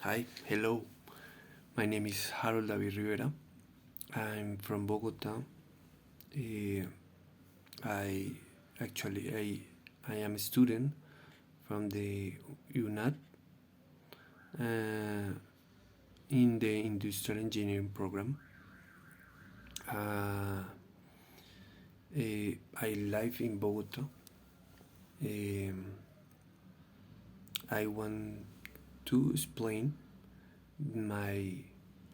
Hi, hello. My name is Harold David Rivera. I'm from Bogota. Eh, I I am a student from the UNAT uh, in the industrial engineering program. Uh, I live in Bogota. Um, I want to explain my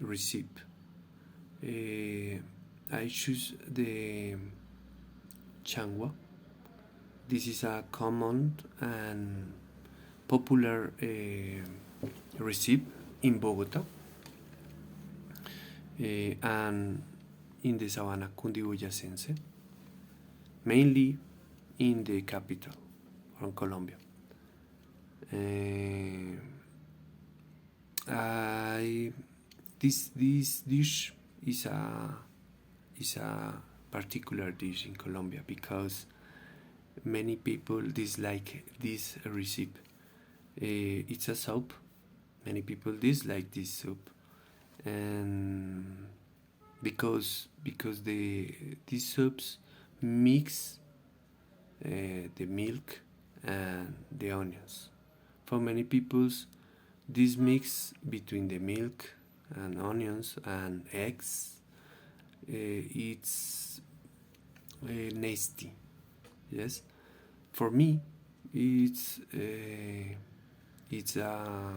recipe. I choose the changua. This is a common and popular recipe in Bogota and in the Sabana Cundiboyacense, mainly in the capital from Colombia. Uh, I this dish is a particular dish in Colombia because many people dislike this recipe. It's a soup. Many people dislike this soup, and because these soups mix the milk and the onions. For many peoples, this mix between the milk and onions and eggs, it's nasty. Yes, for me, it's a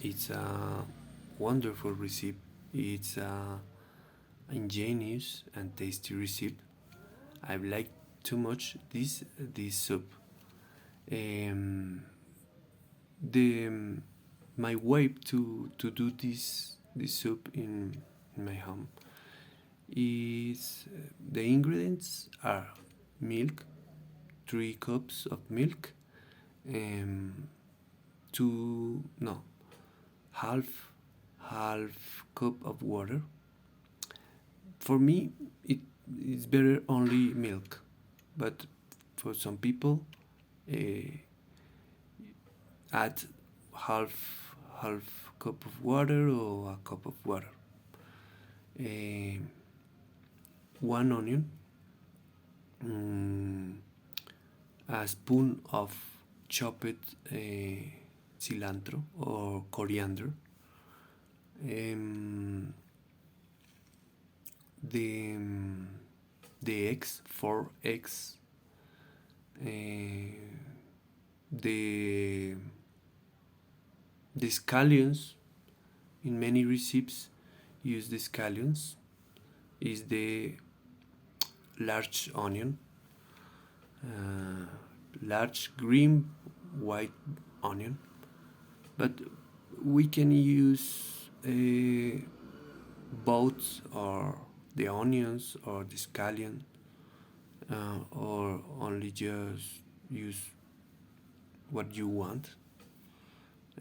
it's a wonderful recipe. It's a ingenious and tasty recipe. I like too much this soup. Um, the My way to do this soup in my home is the ingredients are milk, 3 cups of milk, um, two no half cup of water. For me, it is better only milk, but for some people, uh, add half cup of water or a cup of water. Uh, one onion, mm, a spoon of chopped cilantro or coriander, um, the the eggs, 4 eggs, the the scallions. In many recipes, use the scallions. Is the large onion, uh, large green white onion, but we can use both or the onions or the scallion, or only just use what you want.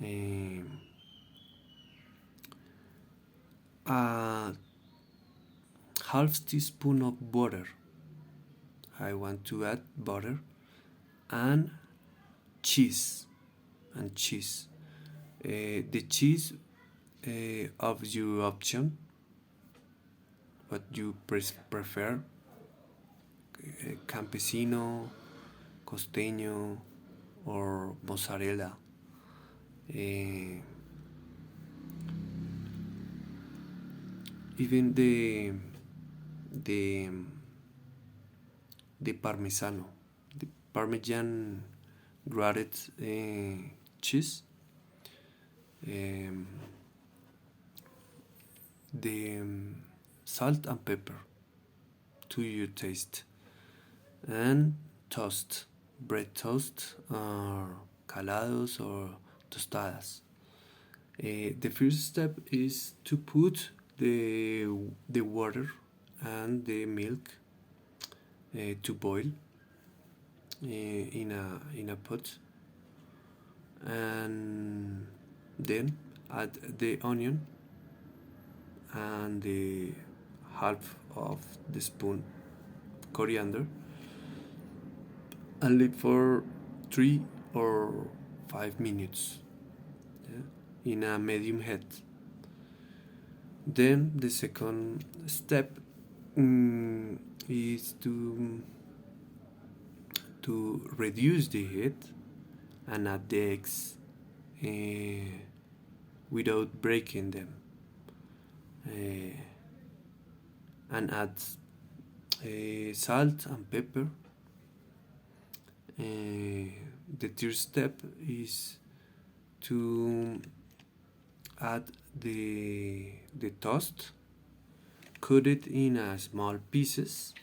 Um, a half teaspoon of butter. I want to add butter and cheese and cheese. The cheese of your option, what you prefer, campesino, costeño, or mozzarella. Uh, Even the the parmesano, the parmesan grated cheese, um, the salt and pepper to your taste, and toast, bread toast, or calados or tostadas. The first step is to put the water and the milk to boil in a pot, and then add the onion and the half of the spoon coriander, and leave for 3 or 5 minutes. in a medium heat. Then the second step is to reduce the heat and add the eggs without breaking them, and add salt and pepper. The third step is to add the toast, cut it in small pieces,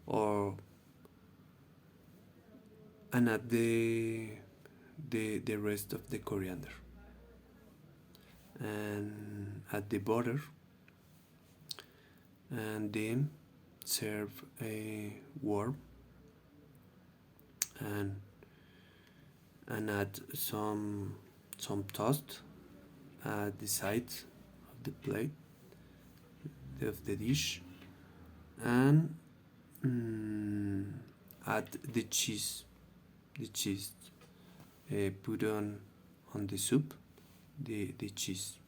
or and add the rest of the coriander, and add the butter, and then serve a warm, and add some toast at the sides of the plate of the dish, and add the cheese, put on the soup, the cheese,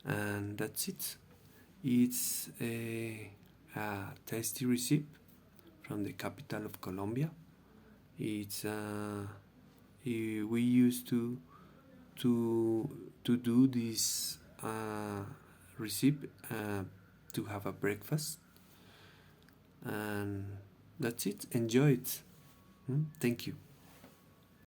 and that's it. It's a tasty recipe from the capital of Colombia. It's we used to do this recipe to have a breakfast, and that's it. Enjoy it. Thank you.